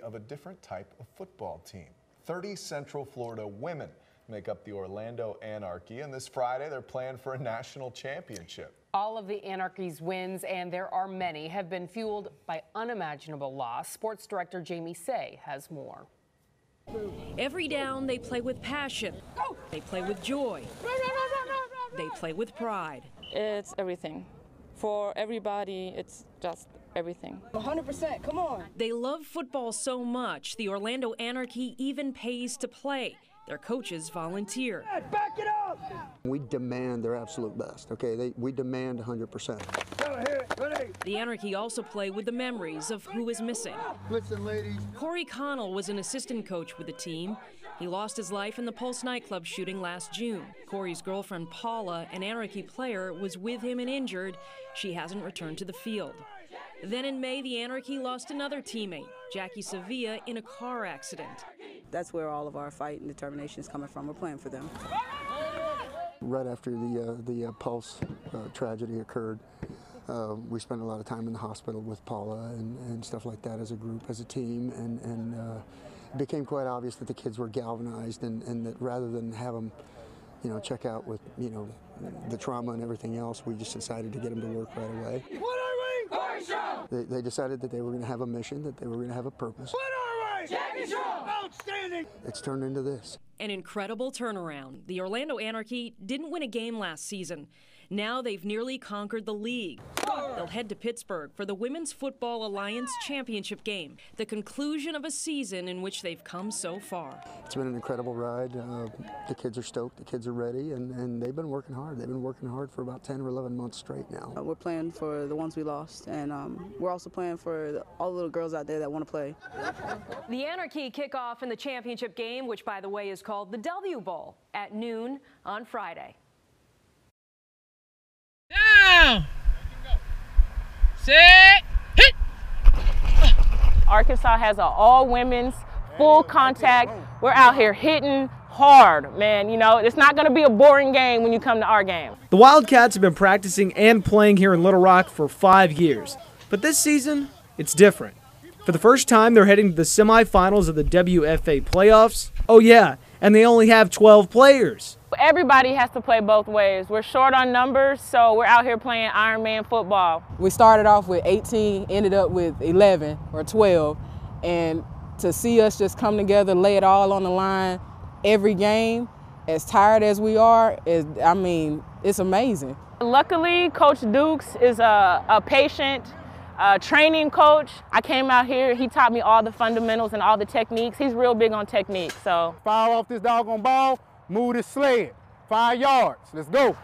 Of a different type of football team. 30 Central Florida women make up the Orlando Anarchy, and this Friday they're playing for a national championship. All of the Anarchy's wins, and there are many, have been fueled by unimaginable loss. Sports director Jamie Say has more. Every down, they play with passion. They play with joy. They play with pride. It's everything. For everybody, it's just everything. 100%, come on. They love football so much, the Orlando Anarchy even pays to play. Their coaches volunteer. Back it up! We demand their absolute best, okay? We demand 100%. The Anarchy also play with the memories of who is missing. Listen, ladies. Corey Connell was an assistant coach with the team. He lost his life in the Pulse nightclub shooting last June. Corey's girlfriend Paula, an Anarchy player, was with him and injured. She hasn't returned to the field. Then in May, the Anarchy lost another teammate, Jackie Sevilla, in a car accident. That's where all of our fight and determination is coming from. We're playing for them. Right after the Pulse tragedy occurred, we spent a lot of time in the hospital with Paula and stuff like that as a group, as a team, and it became quite obvious that the kids were galvanized and that rather than have them, check out with, the trauma and everything else, we just decided to get them to work right away. What are we? They decided that they were going to have a mission, that they were going to have a purpose. What are we? Jackie Strong! Outstanding! It's turned into this. An incredible turnaround. The Orlando Anarchy didn't win a game last season. Now they've nearly conquered the league. They'll head to Pittsburgh for the Women's Football Alliance Championship game, the conclusion of a season in which they've come so far. It's been an incredible ride. The kids are stoked, the kids are ready, and they've been working hard. They've been working hard for about 10 or 11 months straight now. We're playing for the ones we lost, and we're also playing for all the little girls out there that want to play. The Anarchy kick off in the championship game, which, by the way, is called the W Bowl, at noon on Friday. Down. Set. Hit. Arkansas has an all-women's, full contact. We're out here hitting hard, man. It's not going to be a boring game when you come to our game. The Wildcats have been practicing and playing here in Little Rock for 5 years. But this season, it's different. For the first time, they're heading to the semifinals of the WFA playoffs. Oh yeah, and they only have 12 players. Everybody has to play both ways. We're short on numbers, so we're out here playing Iron Man football. We started off with 18, ended up with 11 or 12, and to see us just come together, lay it all on the line every game, as tired as we are, it's amazing. Luckily, Coach Dukes is a patient training coach. I came out here, he taught me all the fundamentals and all the techniques. He's real big on technique, so. Foul off this doggone ball. Move this sled, 5 yards, let's go.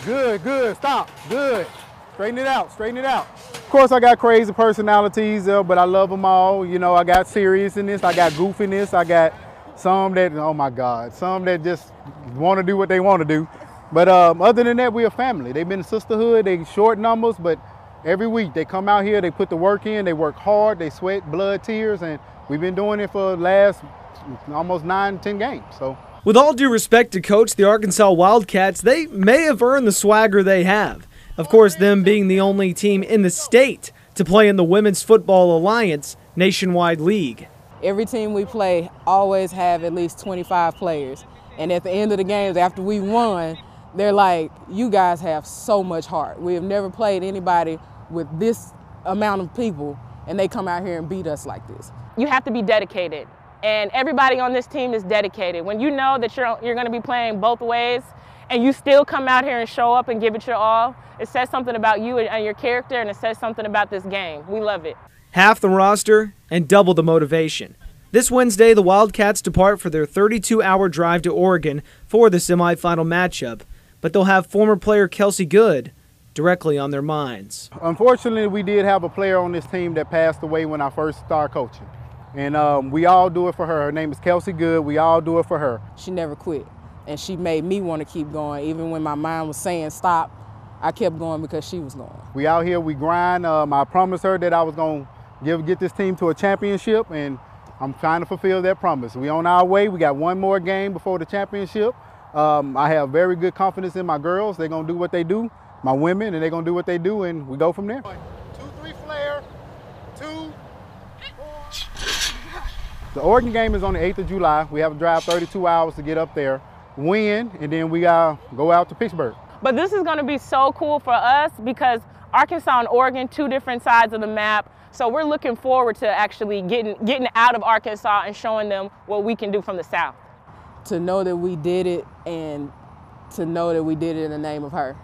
Good, stop, good. Straighten it out, Of course, I got crazy personalities, but I love them all. I got seriousness, I got goofiness, I got some that, oh my God, some that just want to do what they want to do. But other than that, we're a family. They've been a sisterhood, they short numbers, but every week they come out here, they put the work in, they work hard, they sweat, blood, tears, and we've been doing it for the last almost 9-10 games, so. With all due respect to Coach, the Arkansas Wildcats, they may have earned the swagger they have. Of course, them being the only team in the state to play in the Women's Football Alliance nationwide league. Every team we play always have at least 25 players. And at the end of the games, after we won, they're like, you guys have so much heart. We have never played anybody with this amount of people, and they come out here and beat us like this. You have to be dedicated. and everybody on this team is dedicated. When you know that you're going to be playing both ways and you still come out here and show up and give it your all, it says something about you and your character, and it says something about this game. We love it. Half the roster and double the motivation. This Wednesday, the Wildcats depart for their 32-hour drive to Oregon for the semifinal matchup, but they'll have former player Kelsey Good directly on their minds. Unfortunately, we did have a player on this team that passed away when I first started coaching. And we all do it for her. Her name is Kelsey Good. We all do it for her. She never quit, and she made me want to keep going. Even when my mind was saying stop, I kept going because she was going. We out here, we grind. I promised her that I was going to get this team to a championship, and I'm trying to fulfill that promise. We on our way. We got one more game before the championship. I have very good confidence in my girls. They're going to do what they do, my women, and they're going to do what they do, and we go from there. 2-3 flare, 2. The Oregon game is on the 8th of July. We have to drive 32 hours to get up there, win, and then we go out to Pittsburgh. But this is going to be so cool for us because Arkansas and Oregon, 2 different sides of the map. So we're looking forward to actually getting out of Arkansas and showing them what we can do from the South. To know that we did it, and to know that we did it in the name of her.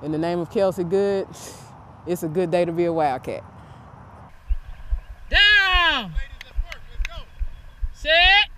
In the name of Kelsey Good, it's a good day to be a Wildcat. Down! Set!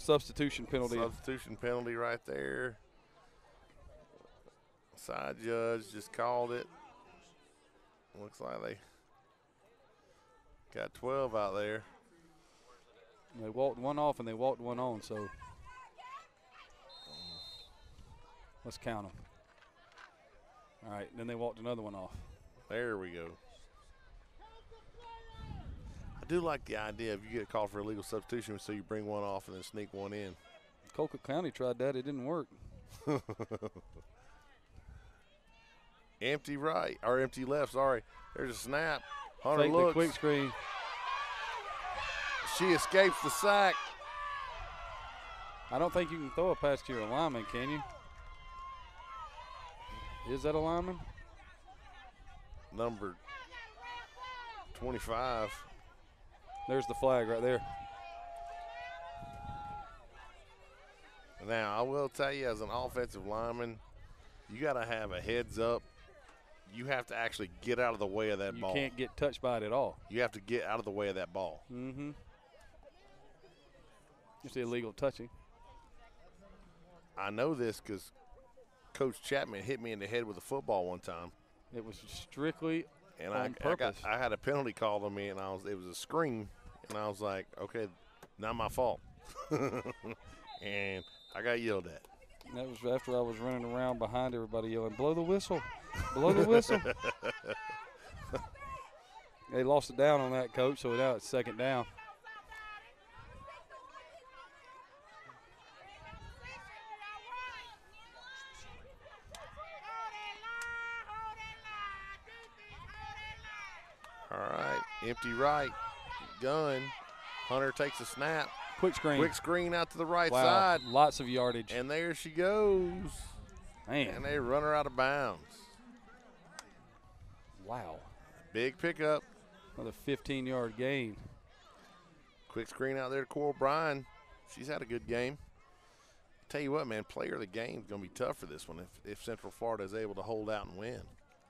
Substitution penalty. Substitution penalty right there. Side judge just called it. Looks like they got 12 out there. They walked one off and they walked one on, so let's count them. All right, then they walked another one off. There we go. I do like the idea of you get a call for illegal substitution, so you bring one off and then sneak one in. Colquitt County tried that. It didn't work. Empty right, or empty left, sorry. There's a snap. Hunter Take looks. the quick screen. She escapes the sack. I don't think you can throw a pass to your lineman, can you? Is that a lineman? Number 25. There's the flag right there. Now, I will tell you, as an offensive lineman, you got to have a heads up. You have to actually get out of the way of that ball. You can't get touched by it at all. You have to get out of the way of that ball. Mm-hmm. It's illegal touching. I know this because Coach Chapman hit me in the head with a football one time. It was strictly on purpose. purpose. I had a penalty called on me, and it was a screen, and I was like, okay, not my fault. And I got yelled at. That was after I was running around behind everybody yelling, blow the whistle, blow the whistle. They lost it down on that, Coach, so now it's second down. All right, empty right, gun. Hunter takes a snap. Quick screen. Quick screen out to the right Wow, side. lots of yardage. And there she goes. Man. And they run her out of bounds. Wow. Big pickup. Another 15-yard gain. Quick screen out there to Coral Bryan. She's had a good game. Tell you what, man, player of the game is going to be tough for this one if Central Florida is able to hold out and win.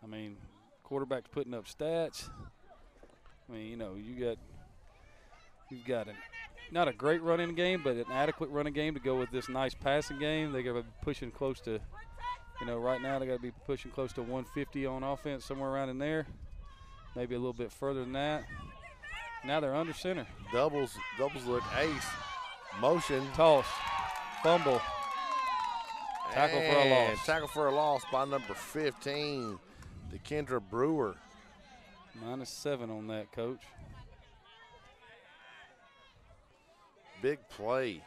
I mean, quarterback's putting up stats. I mean, you know, you've got not a great running game, but an adequate running game to go with this nice passing game. They got to be pushing close to, you know, right now they got to be pushing close to 150 on offense, somewhere around in there. Maybe a little bit further than that. Now they're under center. Doubles look ace. Motion. Toss. Fumble. Tackle for a loss. Tackle for a loss by number 15, Kendra Brewer. -7 on that, Coach. Big play.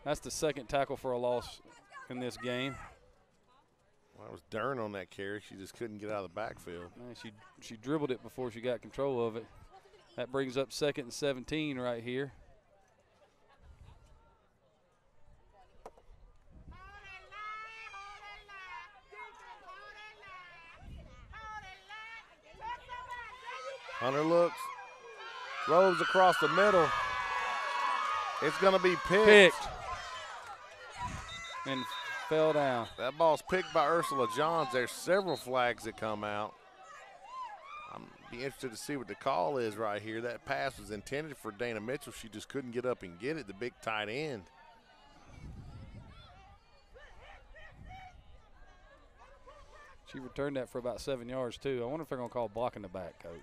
That's the second tackle for a loss in this game. Well, that was Dern on that carry. She just couldn't get out of the backfield. Man, she dribbled it before she got control of it. That brings up 2nd and 17 right here. Hunter looks, throws across the middle. It's going to be picked. And fell down. That ball's picked by Ursula Johns. There's several flags that come out. I'm be interested to see what the call is right here. That pass was intended for Dana Mitchell. She just couldn't get up and get it, the big tight end. She returned that for about 7 yards, too. I wonder if they're going to call blocking the back, Coach.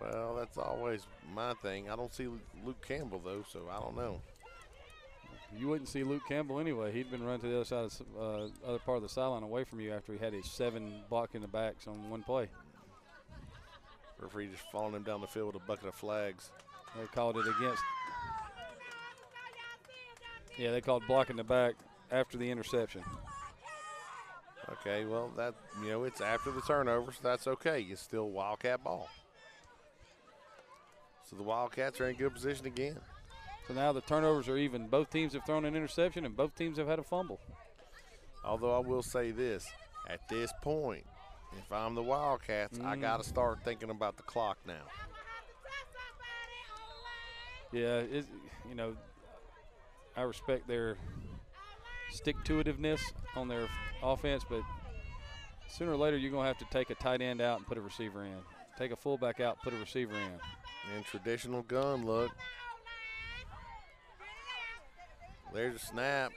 Well, that's always my thing. I don't see Luke Campbell, though, so I don't know. You wouldn't see Luke Campbell anyway. He'd been run to the other side of other part of the sideline away from you after he had his 7 blocking the backs on one play. Referee just following him down the field with a bucket of flags. They called it against. Yeah, they called blocking the back after the interception. Okay, well, that, you know, it's after the turnover, so that's okay. It's still Wildcat ball. So the Wildcats are in good position again. So now the turnovers are even. Both teams have thrown an interception and both teams have had a fumble. Although I will say this, at this point, if I'm the Wildcats, I got to start thinking about the clock now. Yeah, you know, I respect their stick-to-itiveness on their offense, but sooner or later you're going to have to take a tight end out and put a receiver in. Take a fullback out, put a receiver in. And traditional gun look. There's a snap.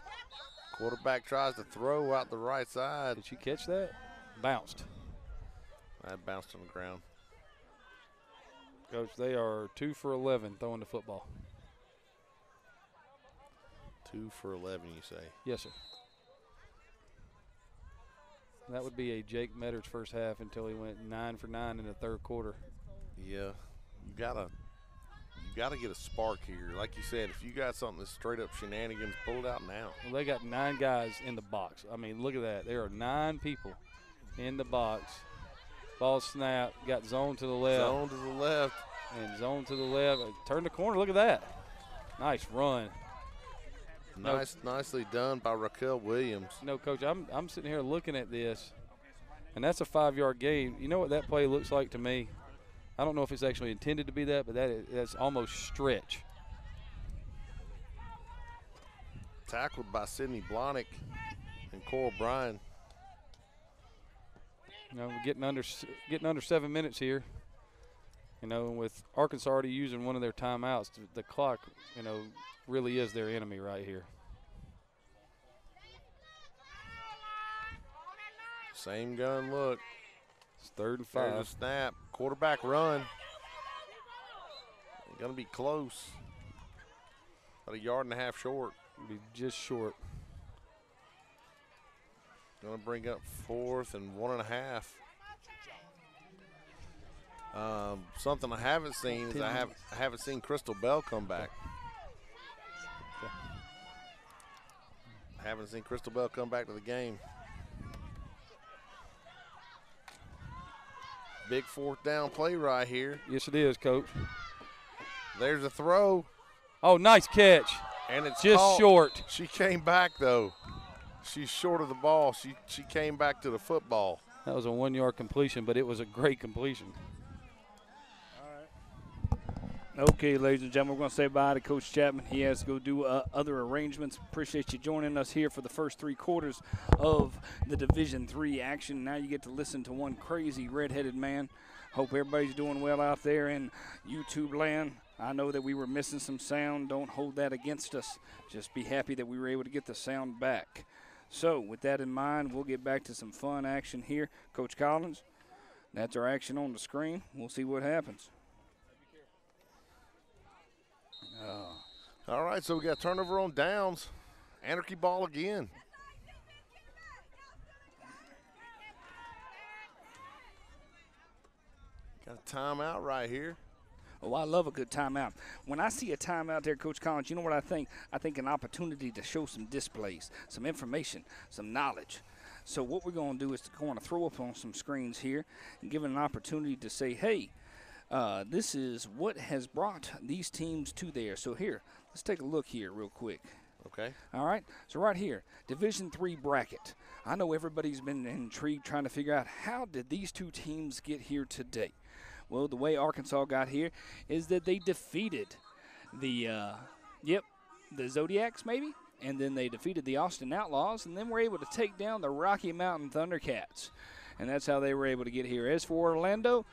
Quarterback tries to throw out the right side. Did you catch that? Bounced. That bounced on the ground. Coach, they are 2 for 11 throwing the football. 2 for 11, you say? Yes, sir. That would be a Jake Metters first half until he went 9 for 9 in the third quarter. Yeah, you gotta get a spark here. Like you said, if you got something that's straight up shenanigans, pull it out now. Well, they got 9 guys in the box. I mean, look at that. There are 9 people in the box. Ball snap, got zone to the left. Zone to the left. And zone to the left. Turn the corner, look at that. Nice run. Nicely done by Raquel Williams. No, Coach, I'm sitting here looking at this, and that's a 5-yard gain. You know what that play looks like to me? I don't know if it's actually intended to be that, but that's almost stretch. Tackled by Sydney Blonick and Coral Bryan. You know, we're getting under 7 minutes here. You know, and with Arkansas already using one of their timeouts, the clock, you know, really is their enemy right here. Same gun look. It's 3rd and 5. There's a snap. Quarterback run. Going to be close. About 1.5 yards short. Be just short. Going to bring up 4th and 1.5. Something I haven't seen is I haven't seen Crystal Bell come back. I haven't seen Crystal Bell come back to the game. Big 4th down play right here. Yes, it is, Coach. There's a throw. Oh, nice catch. And it's just caught. Short. She came back, though. She's short of the ball. She came back to the football. That was a 1-yard completion, but it was a great completion. Okay, ladies and gentlemen, we're going to say bye to Coach Chapman. He has to go do other arrangements. Appreciate you joining us here for the first 3 quarters of the Division III action. Now you get to listen to one crazy redheaded man. Hope everybody's doing well out there in YouTube land. I know that we were missing some sound. Don't hold that against us. Just be happy that we were able to get the sound back. So with that in mind, we'll get back to some fun action here. Coach Collins, that's our action on the screen. We'll see what happens. All right, so we got turnover on downs. Anarchy ball again. Got a timeout right here. Oh, I love a good timeout. When I see a timeout there, Coach Collins, you know what I think? I think an opportunity to show some displays, some information, some knowledge. So what we're going to do is going to throw up on some screens here and give it an opportunity to say, hey, this is what has brought these teams to there. So here, let's take a look here real quick. Okay. All right. So right here, Division III bracket. I know everybody's been intrigued trying to figure out how did these 2 teams get here today. Well, the way Arkansas got here is that they defeated the Zodiacs maybe, and then they defeated the Austin Outlaws, and then were able to take down the Rocky Mountain Thundercats. And that's how they were able to get here. As for Orlando,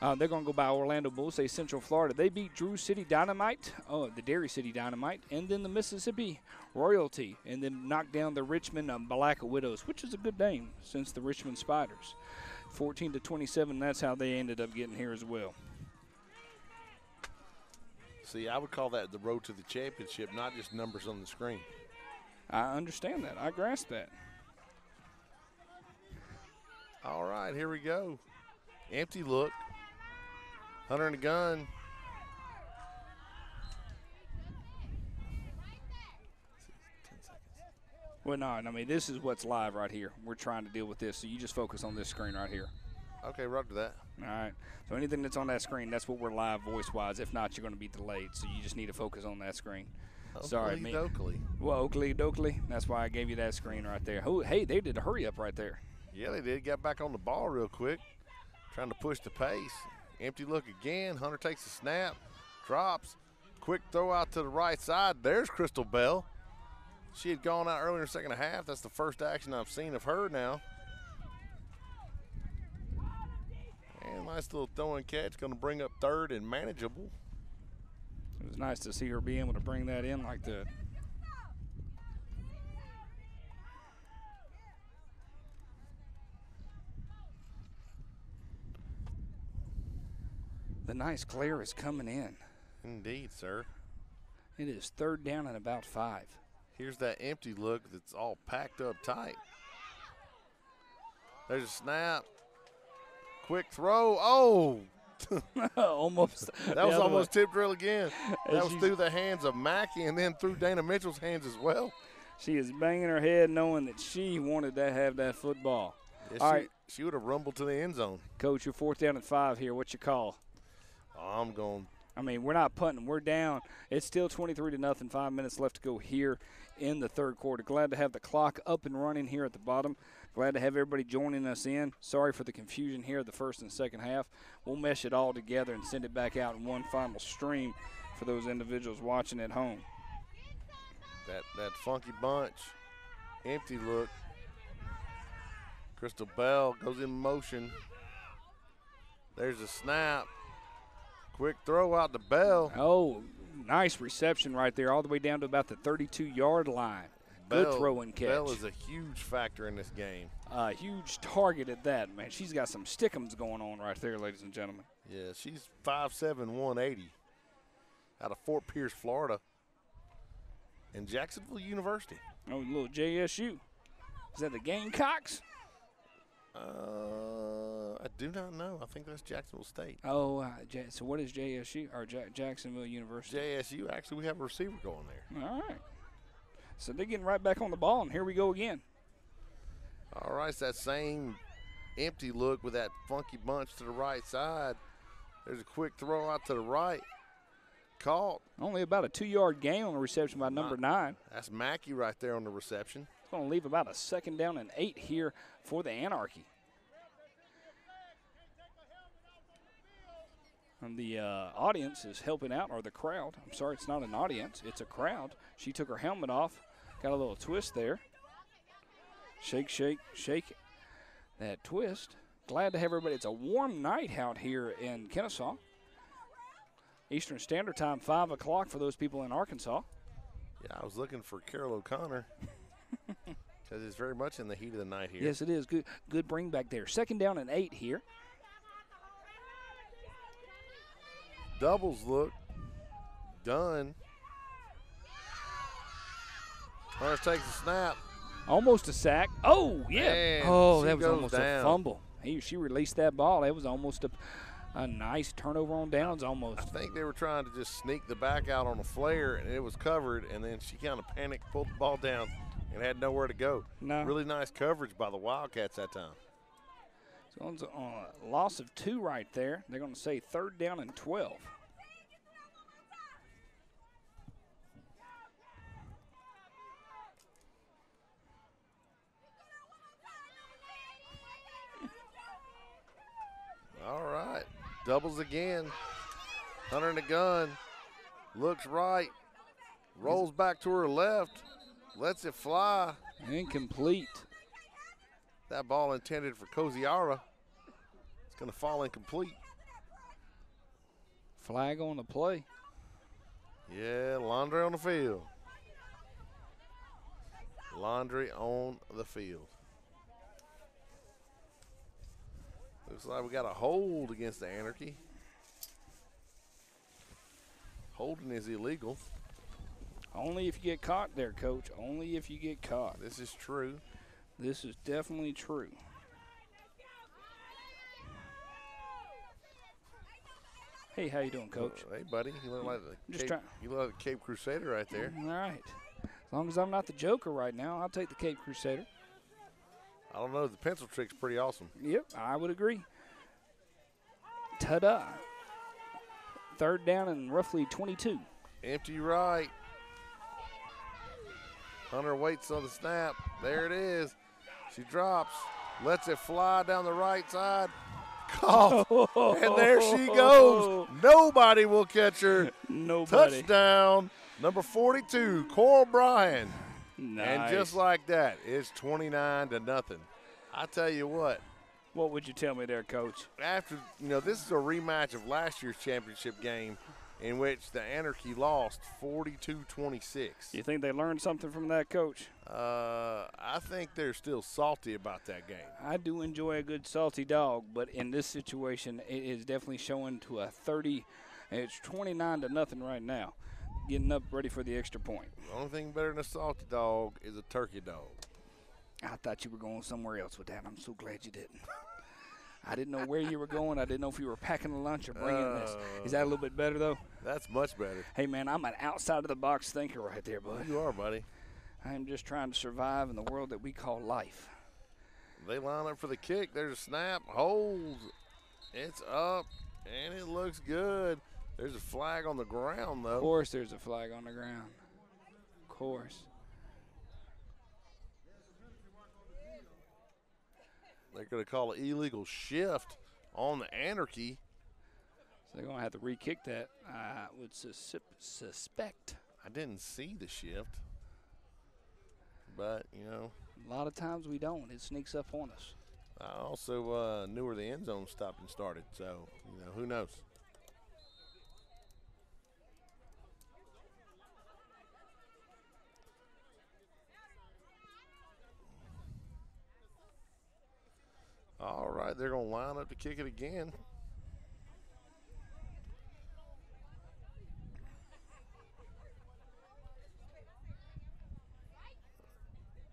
they're going to go by Orlando Bulls, say Central Florida. They beat Drew City Dynamite, the Dairy City Dynamite, and then the Mississippi Royalty, and then knocked down the Richmond Black Widows, which is a good name since the Richmond Spiders. 14-27, that's how they ended up getting here as well. See, I would call that the road to the championship, not just numbers on the screen. I understand that. I grasp that. All right, here we go. Empty look. Hunter and a gun. Well, no, I mean, this is what's live right here. We're trying to deal with this, so you just focus on this screen right here. Okay, right to that. All right. So anything that's on that screen, that's what we're live voice-wise. If not, you're going to be delayed, so you just need to focus on that screen. Sorry, me. Oakley. Well, Oakley. That's why I gave you that screen right there. Oh, hey, they did a hurry-up right there. Yeah, they did. Got back on the ball real quick, trying to push the pace. Empty look again. Hunter takes a snap, drops. Quick throw out to the right side. There's Crystal Bell. She had gone out earlier in the second half. That's the first action I've seen of her now. And nice little throwing catch. Going to bring up 3rd and manageable. It was nice to see her be able to bring that in like that. The nice glare is coming in. Indeed, sir. It is 3rd down and about 5. Here's that empty look that's all packed up tight. There's a snap. Quick throw. Oh! Almost. That was almost tip drill again. That was through the hands of Mackey and then through Dana Mitchell's hands as well. She is banging her head knowing that she wanted to have that football. Yeah, all right. She would have rumbled to the end zone. Coach, you're 4th down and 5 here. What's your call? I'm going. I mean, we're not punting. We're down. It's still 23-0. 5 minutes left to go here in the 3rd quarter. Glad to have the clock up and running here at the bottom. Glad to have everybody joining us in. Sorry for the confusion here the 1st and 2nd half. We'll mesh it all together and send it back out in one final stream for those individuals watching at home. That funky bunch, empty look. Crystal Bell goes in motion. There's a snap. Quick throw out to Bell. Oh, nice reception right there, all the way down to about the 32-yard line. Good throw and catch. Bell is a huge factor in this game. Huge target at that, man. She's got some stick'ems going on right there, ladies and gentlemen. Yeah, she's 5'7", 180 out of Fort Pierce, Florida, and Jacksonville University. Oh, a little JSU. Is that the Gamecocks? I do not know. I think that's Jacksonville State. Oh, so what is JSU or Jacksonville University? JSU. Actually, we have a receiver going there. All right. So they're getting right back on the ball, and here we go again. All right, it's that same empty look with that funky bunch to the right side. There's a quick throw out to the right. Caught. Only about a 2-yard gain on the reception by number 9. That's Mackey right there on the reception. It's going to leave about a 2nd down and 8 here for the Anarchy. And the audience is helping out, or the crowd. I'm sorry, it's not an audience. It's a crowd. She took her helmet off. Got a little twist there. Shake, shake, shake that twist. Glad to have everybody. It's a warm night out here in Kennesaw. Eastern Standard Time, 5 o'clock for those people in Arkansas. Yeah, I was looking for Carol O'Connor because it's very much in the heat of the night here. Yes, it is. Good bring back there. 2nd down and 8 here. Doubles look. Done. Hunter takes a snap. Almost a sack. Oh, yeah. Man, that was almost down. a fumble. She released that ball. It was almost a nice turnover on downs almost. I think they were trying to just sneak the back out on a flare, and it was covered, and then she kind of panicked, pulled the ball down, and had nowhere to go. No. Really nice coverage by the Wildcats that time. So it's a loss of 2 right there. They're going to say 3rd down and 12. All right. Doubles again. Hunter in the gun. Looks right. Rolls back to her left. Lets it fly. Incomplete. That ball intended for Koziara. It's going to fall incomplete. Flag on the play. Yeah, Laundry on the field. Laundry on the field. Looks like we got a hold against the Anarchy. Holding is illegal. Only if you get caught there, Coach. Only if you get caught. This is true. This is definitely true. Hey, how you doing, Coach? Hey, buddy. You look like the Cape Crusader right there. All right. As long as I'm not the Joker right now, I'll take the Cape Crusader. I don't know. The pencil trick's pretty awesome. Yep, I would agree. Ta-da. 3rd down and roughly 22. Empty right. Hunter waits on the snap. There it is. She drops. Lets it fly down the right side. Caught. And there she goes. Nobody will catch her. Nobody. Touchdown. Number 42, Coral Bryan. Nice. And just like that, it's 29-0. I tell you what. What would you tell me there, Coach? After, this is a rematch of last year's championship game. in which the Anarchy lost 42-26. You think they learned something from that, Coach? I think they're still salty about that game. I do enjoy a good salty dog, but in this situation, it is definitely showing to a 30. It's 29-0 right now, getting up ready for the extra point. The only thing better than a salty dog is a turkey dog. I thought you were going somewhere else with that. I'm so glad you didn't. I didn't know where you were going. I didn't know if you were packing a lunch or bringing this. Is that a little bit better, though? That's much better. Hey, man, I'm an outside-of-the-box thinker right there, bud. You are, buddy. I am just trying to survive in the world that we call life. They line up for the kick. There's a snap. Hold. It's up, and it looks good. There's a flag on the ground, though. Of course there's a flag on the ground. Of course. They're going to call an illegal shift on the Anarchy. So they're going to have to re-kick that, I would suspect. I didn't see the shift. But, you know. A lot of times we don't. It sneaks up on us. I also knew where the end zone stopped and started. So, you know, who knows? All right, they're going to line up to kick it again.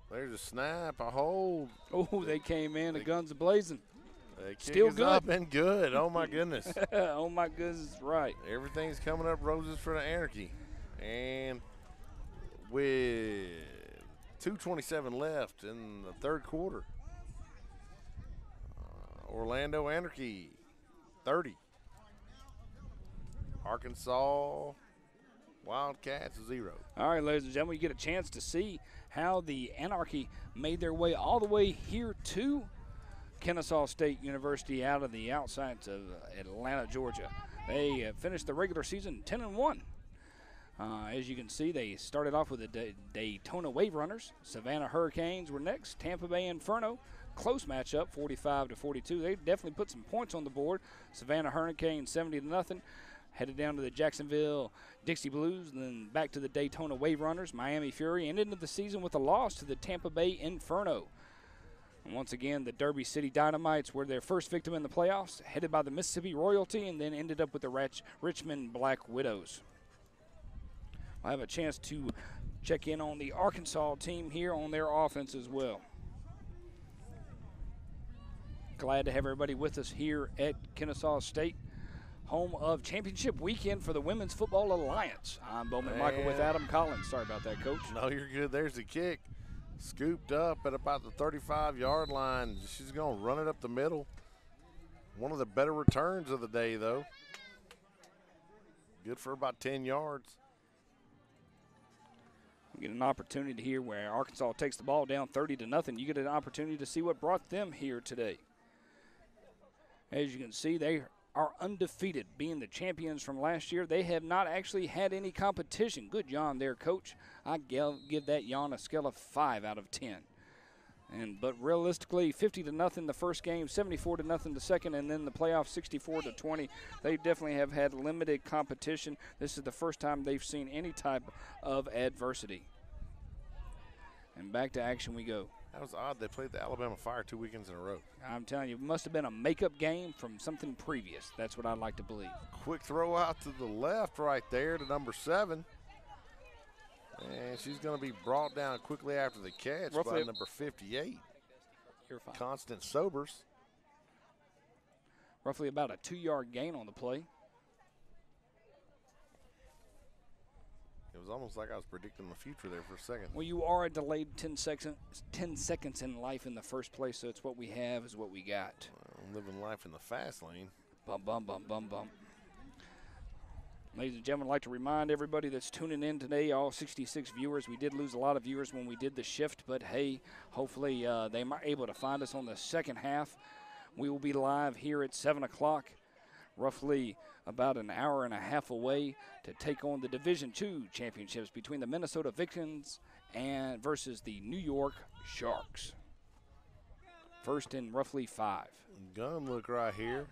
There's a snap, a hold. Oh, they came in, the guns are blazing. Still good. Up and good. Oh, my goodness. Oh, my goodness, right. Everything's coming up roses for the Anarchy. And with 2:27 left in the third quarter, Orlando Anarchy 30. Arkansas Wildcats 0. All right, ladies and gentlemen, you get a chance to see how the Anarchy made their way all the way here to Kennesaw State University out of the outsides of Atlanta, Georgia. They finished the regular season 10-1. As you can see, they started off with the Daytona Wave Runners. Savannah Hurricanes were next. Tampa Bay Inferno. Close matchup, 45-42. They definitely put some points on the board. Savannah Hurricanes 70-0. Headed down to the Jacksonville Dixie Blues, and then back to the Daytona Wave Runners. Miami Fury ended the season with a loss to the Tampa Bay Inferno. And once again, the Derby City Dynamites were their first victim in the playoffs, headed by the Mississippi Royalty, and then ended up with the Richmond Black Widows. I have a chance to check in on the Arkansas team here on their offense as well. Glad to have everybody with us here at Kennesaw State, home of championship weekend for the Women's Football Alliance. I'm Bowman Michael with Adam Collins. Sorry about that, Coach. No, you're good. There's the kick. Scooped up at about the 35-yard line. She's going to run it up the middle. One of the better returns of the day, though. Good for about 10 yards. We get an opportunity here where Arkansas takes the ball down 30-0. You get an opportunity to see what brought them here today. As you can see, they are undefeated, being the champions from last year. They have not actually had any competition. Good yawn there, Coach. I give that yawn a scale of 5 out of 10. But realistically, 50-0 the first game, 74-0 the second, and then the playoff 64-20. They definitely have had limited competition. This is the first time they've seen any type of adversity. And back to action we go. That was odd. They played the Alabama Fire 2 weekends in a row. I'm telling you, it must have been a makeup game from something previous. That's what I'd like to believe. Quick throw out to the left right there to number 7. And she's going to be brought down quickly after the catch by number 58. You're fine. Constant Sobers. Roughly about a 2-yard gain on the play. It was almost like I was predicting the future there for a second. Well, you are a delayed 10 seconds in life in the first place, so it's what we have is what we got. I'm living life in the fast lane. Bum, bum, bum, bum, bum. Ladies and gentlemen, I'd like to remind everybody that's tuning in today, all 66 viewers. We did lose a lot of viewers when we did the shift, but hey, hopefully they might be able to find us on the second half. We will be live here at 7 o'clock, roughly about an hour and a half away to take on the Division II championships between the Minnesota Vikings and versus the New York Sharks. First and roughly 5. Gun look right here.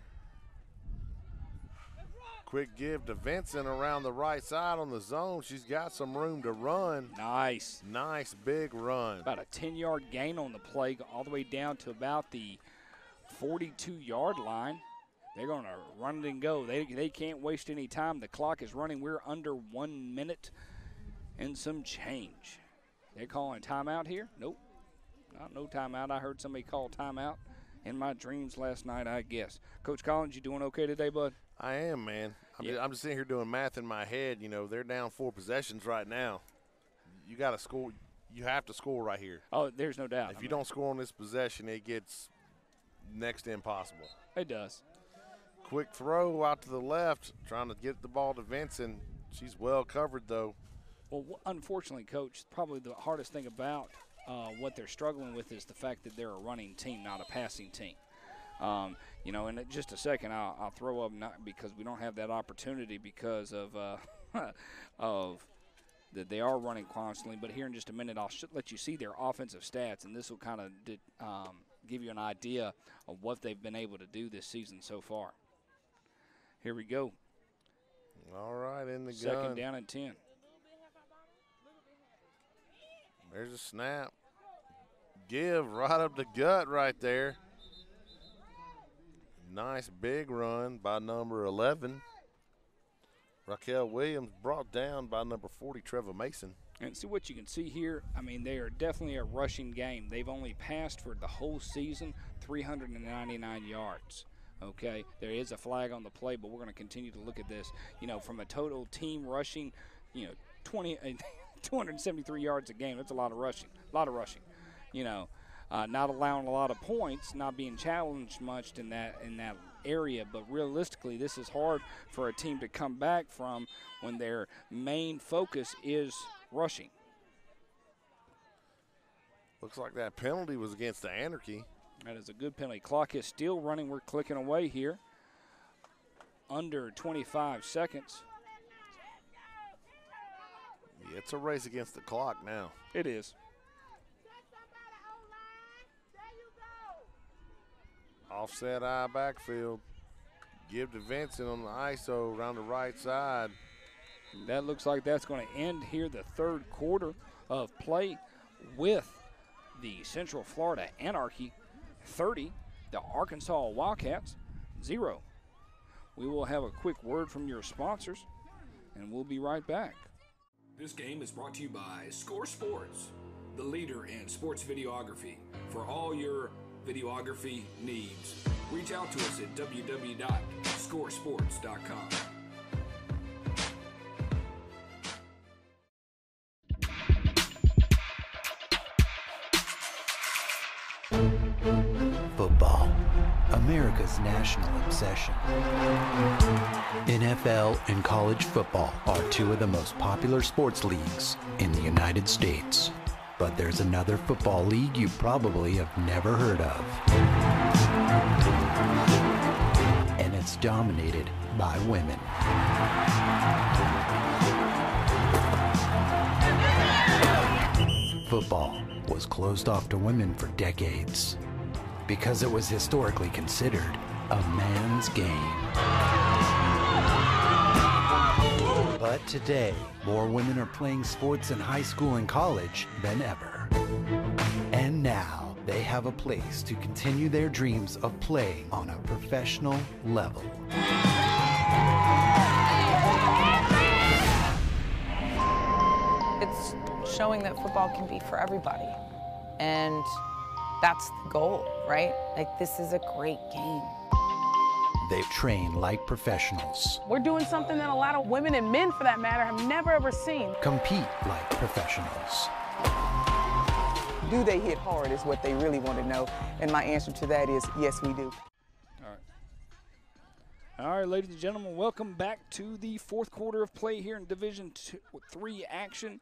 Quick give to Vincent around the right side on the zone. She's got some room to run. Nice. Nice big run. About a 10-yard gain on the play, all the way down to about the 42-yard line. They're going to run it and go. They can't waste any time. The clock is running. We're under 1 minute and some change. They're calling timeout here? Nope. No timeout. I heard somebody call timeout in my dreams last night, I guess. Coach Collins, you doing okay today, bud? I am, man. I'm just sitting here doing math in my head. You know, they're down 4 possessions right now. You got to score. You have to score right here. Oh, there's no doubt. If you don't score on this possession, it gets next to impossible. It does. Quick throw out to the left, trying to get the ball to Vincent. She's well covered, though. Well, unfortunately, Coach, probably the hardest thing about what they're struggling with is the fact that they're a running team, not a passing team. You know, in just a second, I'll throw up, not because we don't have that opportunity because of that they are running constantly. But here in just a minute, I'll let you see their offensive stats, and this will kind of give you an idea of what they've been able to do this season so far. Here we go. All right, in the gun. Second down and 10. There's a snap. Give right up the gut right there. Nice big run by number 11. Raquel Williams brought down by number 40, Trevor Mason. And see what you can see here. I mean, they are definitely a rushing game. They've only passed for the whole season 399 yards. Okay, there is a flag on the play, but we're going to continue to look at this. You know, from a total team rushing, you know, 273 yards a game. That's a lot of rushing. You know, not allowing a lot of points, not being challenged much in that area. But realistically, this is hard for a team to come back from when their main focus is rushing. Looks like that penalty was against the Anarchy. That is a good penalty. Clock is still running. We're clicking away here. Under 25 seconds. Yeah, it's a race against the clock now. It is. Offset eye backfield. Give to Vincent on the ISO around the right side. That looks like that's going to end here the third quarter of play with the Central Florida Anarchy 30, the Arkansas Wildcats 0. We will have a quick word from your sponsors, and we'll be right back. This game is brought to you by Score Sports, the leader in sports videography. For all your videography needs, reach out to us at www.scoresports.com. Football, America's national obsession. NFL and college football are two of the most popular sports leagues in the United States. But there's another football league you probably have never heard of. And it's dominated by women. Football was closed off to women for decades because it was historically considered a man's game. But today, more women are playing sports in high school and college than ever. And now, they have a place to continue their dreams of playing on a professional level. It's showing that football can be for everybody. And that's the goal, right? Like, this is a great game. They've trained like professionals. We're doing something that a lot of women and men, for that matter, have never ever seen. Compete like professionals. Do they hit hard is what they really want to know. And my answer to that is, yes, we do. All right, ladies and gentlemen, welcome back to the fourth quarter of play here in Division III action.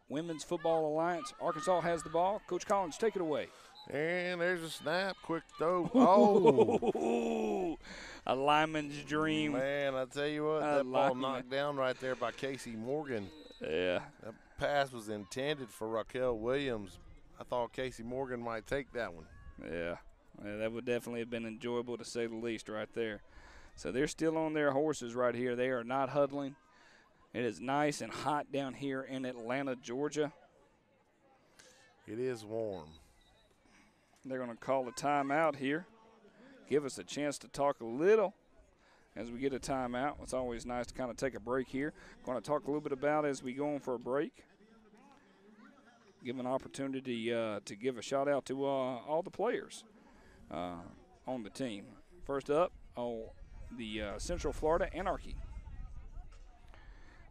Women's Football Alliance. Arkansas has the ball. Coach Collins, take it away. And there's a snap, quick throw. Oh! A lineman's dream. Man, I tell you what, that ball knocked down right there by Casey Morgan. Yeah. That pass was intended for Raquel Williams. I thought Casey Morgan might take that one. Yeah, that would definitely have been enjoyable to say the least right there. So they're still on their horses right here. They are not huddling. It is nice and hot down here in Atlanta, Georgia. It is warm. They're going to call a timeout here. Give us a chance to talk a little as we get a timeout. It's always nice to kind of take a break here. Going to talk a little bit about as we go on for a break. Give an opportunity to give a shout out to all the players on the team. First up, the Central Florida Anarchy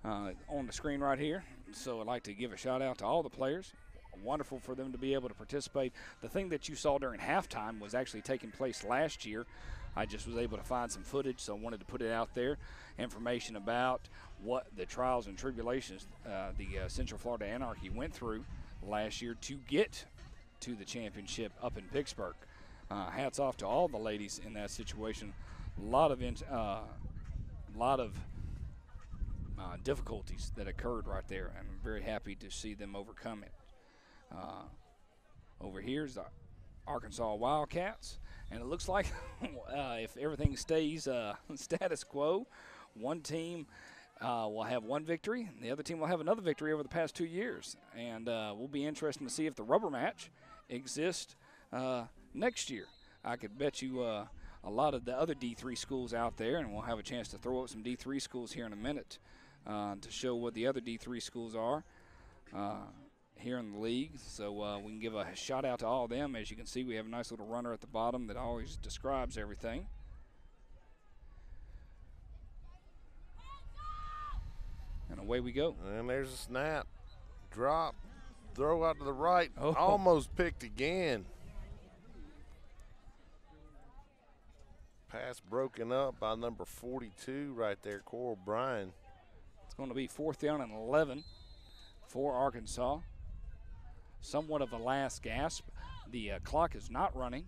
on the screen right here. So I'd like to give a shout out to all the players. Wonderful for them to be able to participate. The thing that you saw during halftime was actually taking place last year. I just was able to find some footage, so I wanted to put it out there. Information about what the trials and tribulations the Central Florida Anarchy went through last year to get to the championship up in Pittsburgh. Hats off to all the ladies in that situation. A lot of difficulties that occurred right there. I'm very happy to see them overcome it. Over here is the Arkansas Wildcats, and it looks like if everything stays status quo, one team will have one victory, and the other team will have another victory over the past 2 years. And we'll be interested to see if the rubber match exists next year. I could bet you a lot of the other D3 schools out there, and we'll have a chance to throw up some D3 schools here in a minute to show what the other D3 schools are here in the league. So we can give a shout out to all of them. As you can see, we have a nice little runner at the bottom that always describes everything. And away we go. And there's a snap, drop, throw out to the right, Oh. almost picked again. Pass broken up by number 42 right there, Coral Bryan. It's going to be 4th down and 11 for Arkansas. Somewhat of a last gasp. The clock is not running.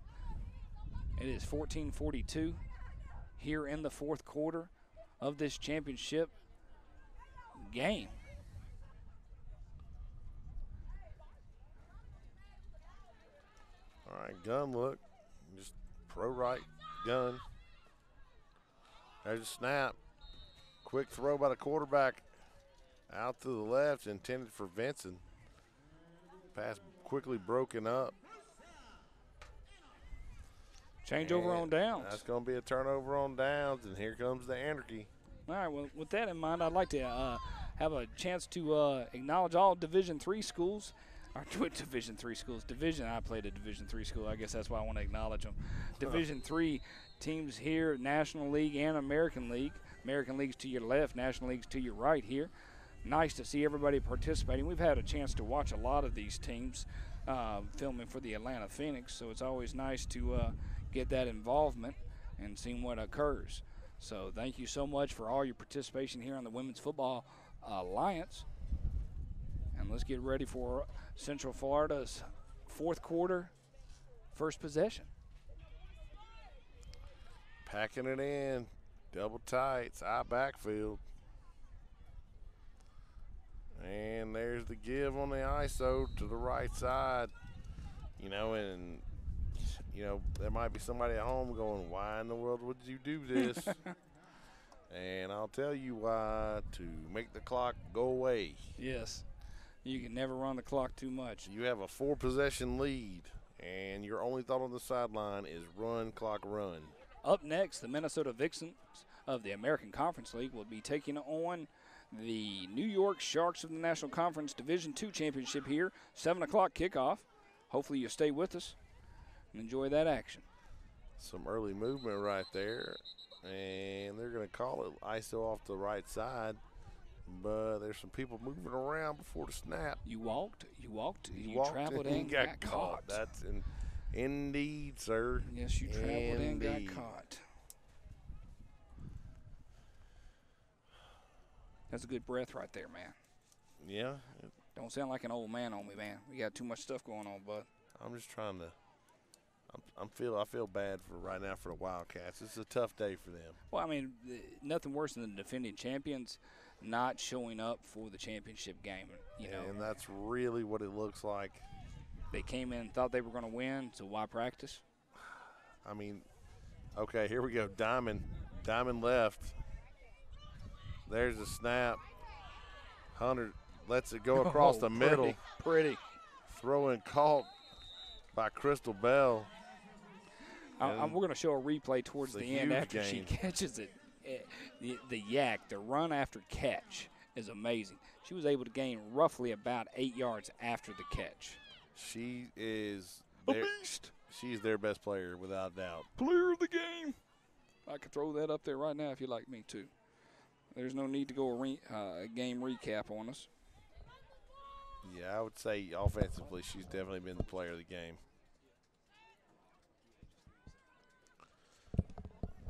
It is 14:42 here in the 4th quarter of this championship game. All right, gun look. Just pro right gun. There's a snap. Quick throw by the quarterback. Out to the left, intended for Vincent. Pass quickly broken up. Changeover on downs. That's going to be a turnover on downs, and here comes the Anarchy. All right, well, with that in mind, I'd like to have a chance to acknowledge all Division III schools. Or Division III schools. I played at Division III school. I guess that's why I want to acknowledge them. Division III teams here, National League and American League. American League's to your left, National League's to your right here. Nice to see everybody participating. We've had a chance to watch a lot of these teams filming for the Atlanta Phoenix, so it's always nice to get that involvement and seeing what occurs. So thank you so much for all your participation here on the Women's Football Alliance. And let's get ready for Central Florida's 4th quarter, first possession. Packing it in, double tights, eye backfield. And there's the give on the ISO to the right side. You know, and, you know, there might be somebody at home going, why in the world would you do this? And I'll tell you why, to make the clock go away. Yes. You can never run the clock too much. You have a 4-possession lead, and your only thought on the sideline is run, clock, run. Up next, the Minnesota Vixens of the American Conference League will be taking on the New York Sharks of the National Conference Division II Championship here. 7 o'clock kickoff. Hopefully you'll stay with us and enjoy that action. Some early movement right there, and they're going to call it ISO off the right side. But there's some people moving around before the snap. You walked, you traveled and got caught. That's indeed, sir. Yes, you traveled and got caught. That's a good breath right there, man. Yeah. Don't sound like an old man on me, man. We got too much stuff going on, bud. I'm just trying to. I feel bad for right now for the Wildcats. It's a tough day for them. Well, I mean, nothing worse than the defending champions not showing up for the championship game. You know, and that's really what it looks like. They came in and thought they were going to win, so why practice? I mean, okay, here we go. Diamond Diamond left. There's a snap. Hunter lets it go across the middle. Pretty. Throw in caught by Crystal Bell. We're going to show a replay towards the end after she game. catches it. The yak, the run after catch is amazing. She was able to gain roughly about 8 yards after the catch. She is a beast. She's their best player without doubt. Player of the game. I could throw that up there right now if you'd like me to. There's no need to go a game recap on us. Yeah, I would say offensively she's definitely been the player of the game.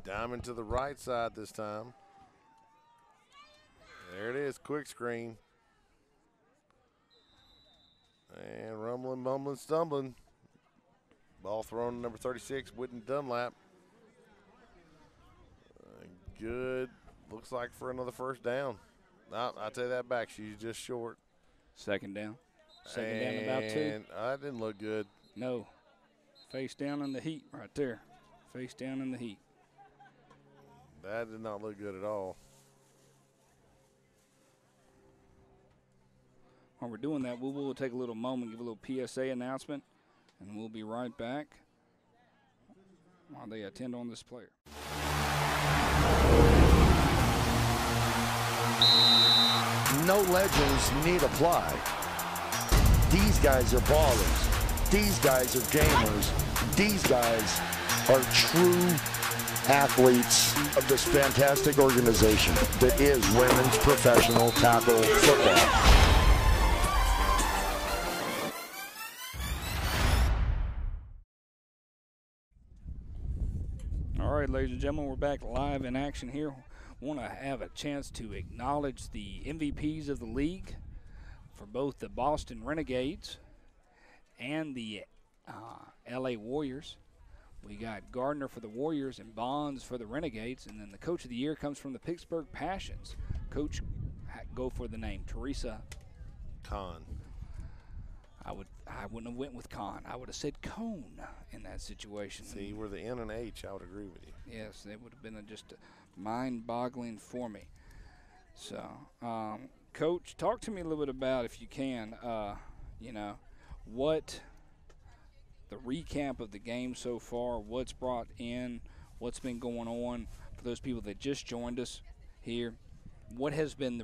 Diamond to the right side this time. There it is, quick screen. And rumbling, bumbling, stumbling. Ball thrown to number 36, Whitney Dunlap. Good. Looks like for another first down. No, I'll take that back. She's just short. Second down. Second down about 2. That didn't look good. No. Face down in the heat right there. Face down in the heat. That did not look good at all. While we're doing that, we'll take a little moment, give a little PSA announcement, and we'll be right back while they attend on this player. No legends need apply. These guys are ballers. These guys are gamers. These guys are true athletes of this fantastic organization that is women's professional tackle football. All right, ladies and gentlemen, we're back live in action here. Want to have a chance to acknowledge the MVPs of the league for both the Boston Renegades and the LA Warriors. We got Gardner for the Warriors and Bonds for the Renegades, and then the Coach of the Year comes from the Pittsburgh Passions. Coach, go for the name, Teresa Kahn. I wouldn't have went with Kahn. I would have said Cone in that situation. See, we're the N and H. I would agree with you. Yes, it would have been just mind-boggling for me. So, Coach, talk to me a little bit about, if you can, what the recap of the game so far, what's brought in, what's been going on for those people that just joined us here. What has been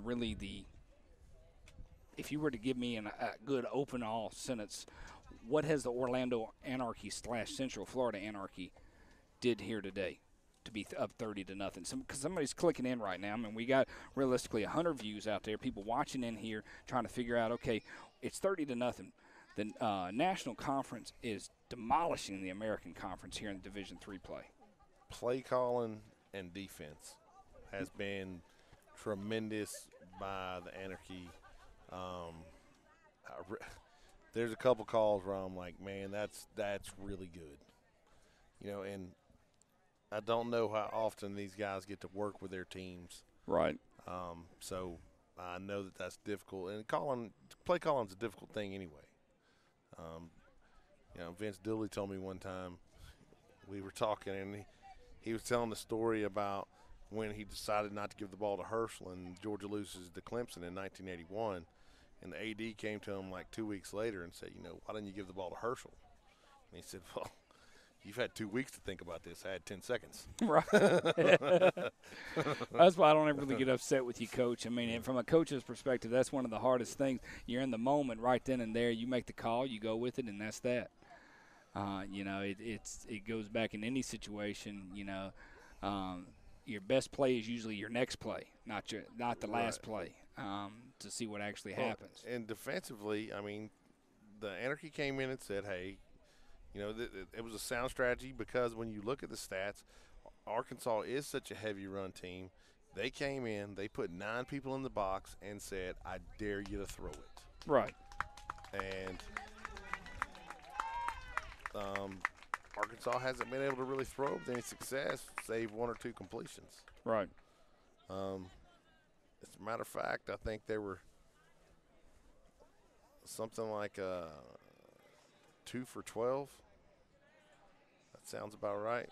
if you were to give me a good open all sentence, what has the Orlando Anarchy / Central Florida Anarchy did here today to be up 30-0? Because somebody's clicking in right now. I mean, we got realistically 100 views out there, people watching in here trying to figure out, okay, it's 30-0. The National Conference is demolishing the American Conference here in Division III play. Play calling and defense has been tremendous by the Anarchy. There's a couple calls where I'm like, man, that's really good. And I don't know how often these guys get to work with their teams. Right. So I know that's difficult. And play calling's a difficult thing anyway. Vince Dooley told me one time, we were talking, and he was telling the story about when he decided not to give the ball to Herschel and Georgia loses to Clemson in 1981. And the AD came to him like 2 weeks later and said, why didn't you give the ball to Herschel? And he said, well, you've had 2 weeks to think about this. I had 10 seconds. Right. That's why I don't ever really get upset with you, Coach. I mean, from a coach's perspective, that's one of the hardest things. You're in the moment right then and there. You make the call, you go with it, and that's that. It goes back in any situation. Your best play is usually your next play, not the last play, to see what actually happens. And defensively, I mean, the Anarchy came in and said, hey, it was a sound strategy, because when you look at the stats, Arkansas is such a heavy run team. They came in, they put 9 people in the box and said, I dare you to throw it. Right. And Arkansas hasn't been able to really throw with any success, save 1 or 2 completions. Right. As a matter of fact, I think there were something like 2 for 12. That sounds about right.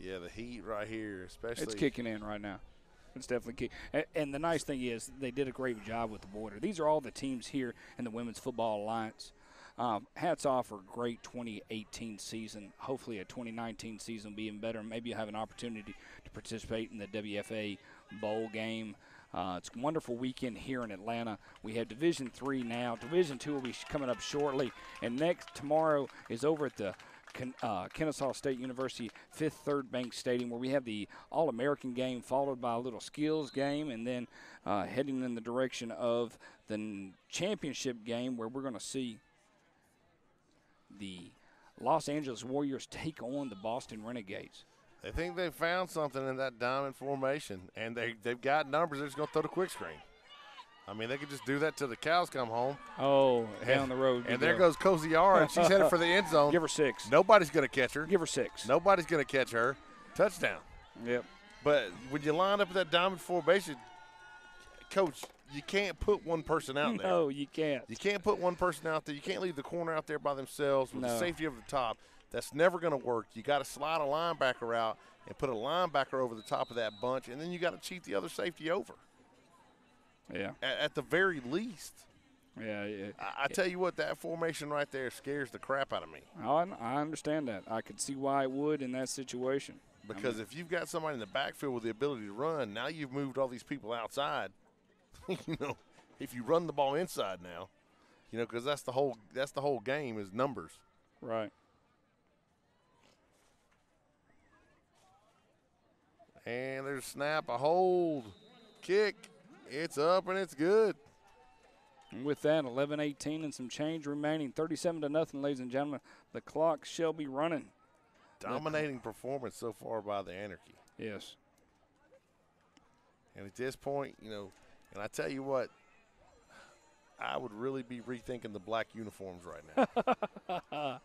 Yeah, the heat right here, especially. It's kicking in right now. It's definitely kicking. And the nice thing is they did a great job with the border. These are all the teams here in the Women's Football Alliance. Hats off for a great 2018 season. Hopefully a 2019 season will be even better. Maybe you'll have an opportunity to participate in the WFA Bowl game. It's a wonderful weekend here in Atlanta. We have Division III now. Division II will be coming up shortly. And tomorrow is over at the Kennesaw State University Fifth Third Bank Stadium, where we have the All-American game followed by a little skills game, and then heading in the direction of the championship game, where we're going to see the Los Angeles Warriors take on the Boston Renegades. They think they found something in that diamond formation, and they've got numbers. They're just going to throw the quick screen. I mean, they could just do that till the cows come home. Oh, down the road. And there goes Coziara, and she's headed for the end zone. Give her 6. Nobody's going to catch her. Give her 6. Nobody's going to catch her. Touchdown. Yep. But when you line up that diamond formation, Coach, you can't put one person out there. No, you can't. You can't put one person out there. You can't leave the corner out there by themselves with the safety over the top. That's never going to work. You got to slide a linebacker out and put a linebacker over the top of that bunch, and then you got to cheat the other safety over. Yeah. At the very least. Yeah. I tell you what, that formation right there scares the crap out of me. I understand that. I could see why it would in that situation. Because if you've got somebody in the backfield with the ability to run, now you've moved all these people outside. If you run the ball inside now, because that's the whole game is numbers. Right. And there's a snap, a hold, kick. It's up and it's good. And with that, 11:18 and some change remaining, 37-0, ladies and gentlemen. The clock shall be running. Dominating performance so far by the Anarchy. Yes. And at this point, and I tell you what, I would really be rethinking the black uniforms right now.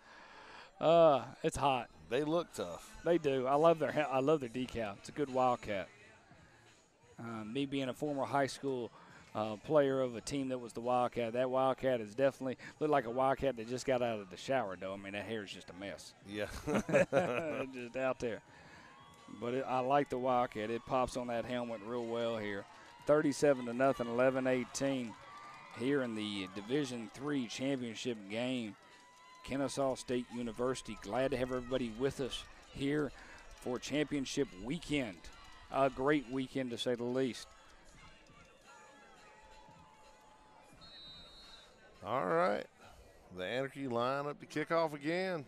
It's hot. They look tough. They do. I love their decal. It's a good Wildcat. Me being a former high school player of a team that was the Wildcat, that Wildcat is definitely looked like a Wildcat that just got out of the shower, though. I mean, that hair is just a mess. Yeah. Just out there. But I like the Wildcat. It pops on that helmet real well here. 37-0, 11-18 here in the Division III championship game. Kennesaw State University. Glad to have everybody with us here for championship weekend. A great weekend, to say the least. All right. The Anarchy line up to kick off again.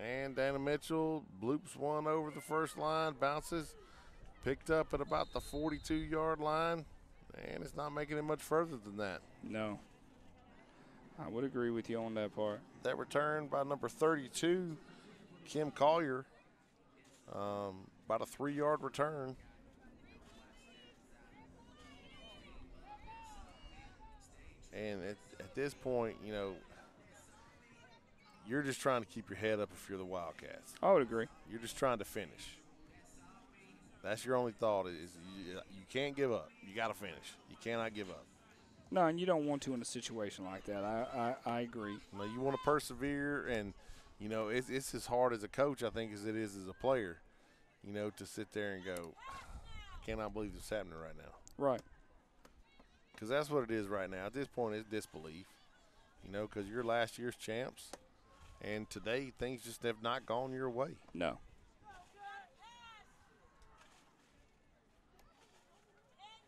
And Dana Mitchell bloops one over the first line, bounces, picked up at about the 42-yard line, and it's not making it much further than that. No. I would agree with you on that part. That return by number 32, Kim Collier, about a 3-yard return. And at this point, you're just trying to keep your head up if you're the Wildcats. I would agree. You're just trying to finish. That's your only thought is you can't give up. You got to finish. You cannot give up. No, and you don't want to in a situation like that. I agree. No, you want to persevere, and, it's as hard as a coach, I think, as it is as a player, to sit there and go, I cannot believe this is happening right now. Right. Because that's what it is right now. At this point, it's disbelief, because you're last year's champs, and today things just have not gone your way. No.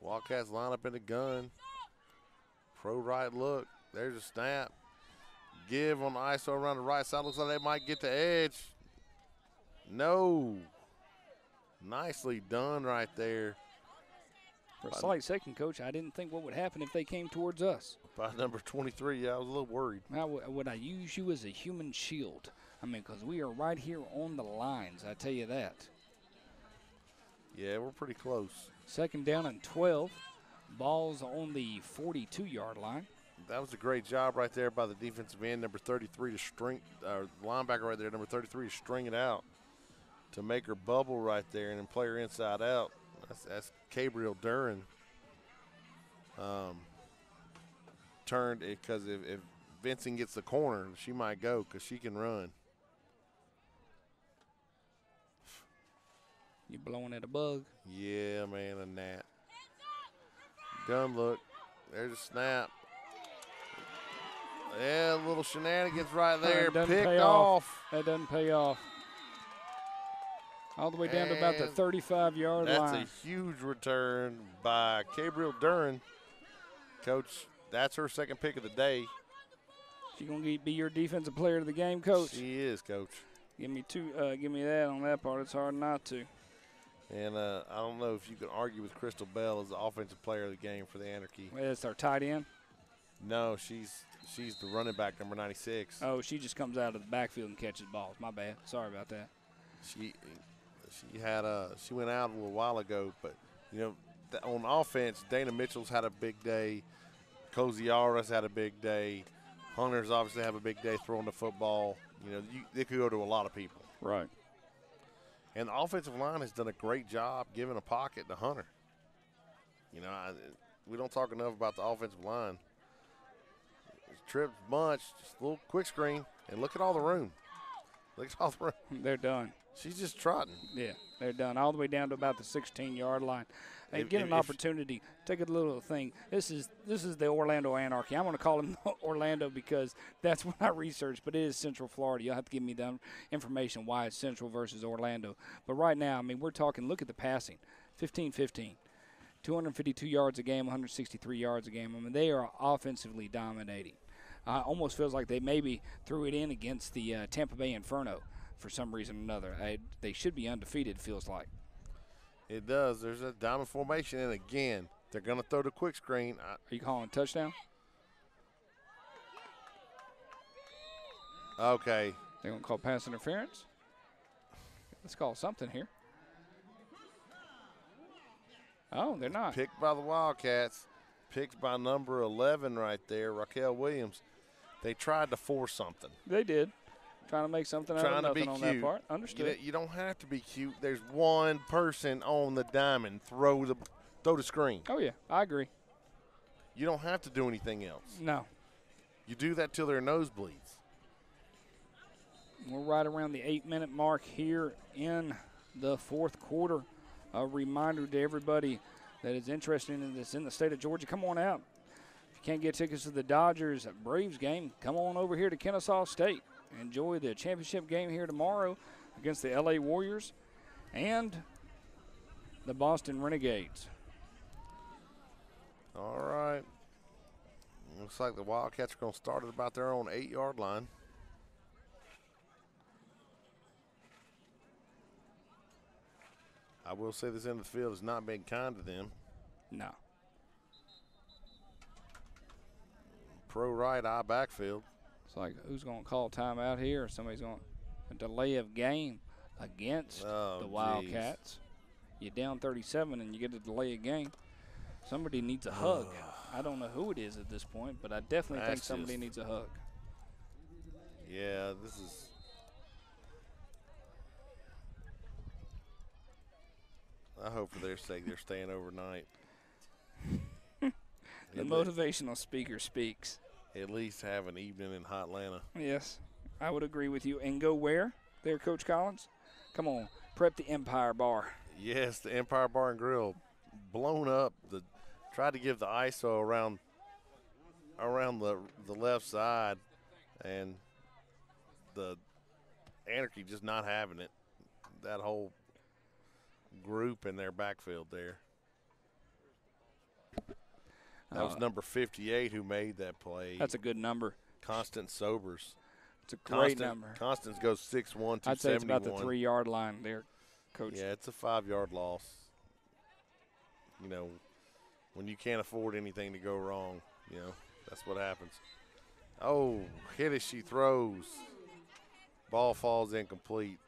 Wildcats line up in the gun. Pro right look. There's a snap. Give on the ISO around the right side. Looks like they might get the edge. No. Nicely done right there. For a slight second, Coach, I didn't think what would happen if they came towards us. By number 23, yeah, I was a little worried. Would I use you as a human shield? I mean, because we are right here on the lines, I tell you that. Yeah, we're pretty close. 2nd down and 12. Ball's on the 42-yard line. That was a great job right there by the defensive end, number 33, to string, linebacker right there, number 33, to string it out to make her bubble right there and then play her inside out. That's Gabriel Duran. Turned it because if Vincent gets the corner, she might go because she can run. You blowing at a bug? Yeah, man, a gnat. Gun look. There's a snap. Yeah, little shenanigans right there. Picked off. That doesn't pay off. All the way down to about the 35-yard line. That's a huge return by Gabriel Duran. Coach, that's her second pick of the day. She gonna be your defensive player of the game, Coach? She is, Coach. Give me that on that part. It's hard not to. And I don't know if you can argue with Crystal Bell as the offensive player of the game for the Anarchy. It's our tight end? No, she's the running back, number 96. Oh, she just comes out of the backfield and catches balls. My bad. Sorry about that. She went out a little while ago, but you know, on offense, Dana Mitchell's had a big day. Koziara's had a big day. Hunters obviously have a big day throwing the football. You know, they could go to a lot of people. Right. And the offensive line has done a great job giving a pocket to Hunter. You know, we don't talk enough about the offensive line. Trips bunch, just a little quick screen, and look at all the room. Look at all the room. They're done. She's just trotting. Yeah, they're done. All the way down to about the 16-yard line. Hey, get an opportunity. Take a little thing. This is the Orlando Anarchy. I'm going to call him Orlando because that's what I researched, but it is Central Florida. You'll have to give me the information why it's Central versus Orlando. But right now, I mean, we're talking, look at the passing, 15-15. 252 yards a game, 163 yards a game. I mean, they are offensively dominating. Almost feels like they maybe threw it in against the Tampa Bay Inferno for some reason or another. They should be undefeated, feels like. It does. There's a diamond formation, and again, they're going to throw the quick screen. Are you calling touchdown? Okay. They're going to call pass interference? Let's call something here. Oh, they're not. Picked by the Wildcats. Picked by number 11 right there, Raquel Williams. They tried to force something. They did. Trying to make something out of nothing on that part. Understood. You don't have to be cute. There's one person on the diamond. Throw the screen. Oh, yeah. I agree. You don't have to do anything else. No. You do that till their nose bleeds. We're right around the 8-minute mark here in the fourth quarter. A reminder to everybody that is interested in this in the state of Georgia, come on out. If you can't get tickets to the Dodgers Braves game, come on over here to Kennesaw State. Enjoy the championship game here tomorrow against the LA Warriors and the Boston Renegades. All right. Looks like the Wildcats are going to start at about their own 8-yard line. I will say this end of the field has not been kind to them. No. Pro right eye backfield. It's like, who's going to call timeout here? Or somebody's going to delay of game against the Wildcats. You're down 37 and you get a delay of game. Somebody needs a hug. I don't know who it is at this point, but I definitely think somebody needs a hug. Yeah, this is. I hope for their sake they're staying overnight. The motivational speaker speaks. At least have an evening in Hot Atlanta. Yes, I would agree with you. And go where there, Coach Collins? Come on, prep the Empire Bar. Yes, the Empire Bar and Grill. Blown up. Tried to give the ISO around the left side, and the Anarchy just not having it. That whole group in their backfield there. That was number 58 who made that play. That's a good number. Constance Sobers. It's a great number. Constance goes 6'1", 271. I'd say it's about the 3-yard line there, Coach. Yeah, it's a 5-yard loss. You know, when you can't afford anything to go wrong, you know, that's what happens. Oh, hit as she throws. Ball falls incomplete.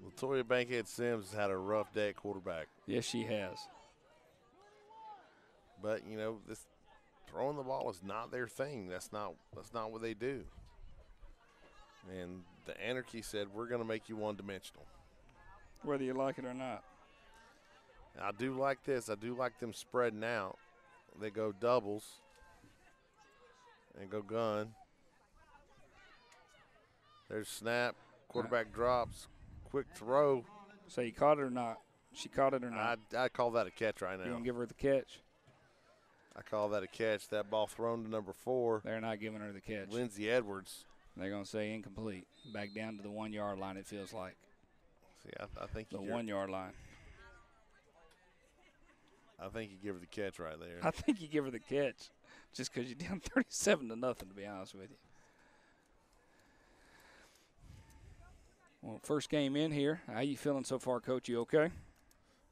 Latoya Bankhead Sims has had a rough day at quarterback. Yes, she has. But, you know, this throwing the ball is not their thing. That's not what they do. And the Anarchy said, we're going to make you one-dimensional. Whether you like it or not. I do like this. I do like them spreading out. They go doubles and go gun. There's snap. Quarterback drops. Quick throw. So you caught it or not? She caught it or not? I call that a catch right now. You want to give her the catch? I call that a catch. That ball thrown to number 4. They're not giving her the catch. Lindsay Edwards. They're going to say incomplete. Back down to the 1 yard line, it feels like. See, I think the 1 yard line. I think you give her the catch right there. I think you give her the catch just because you're down 37-0, to be honest with you. Well, first game in here. How you feeling so far, Coach? You okay?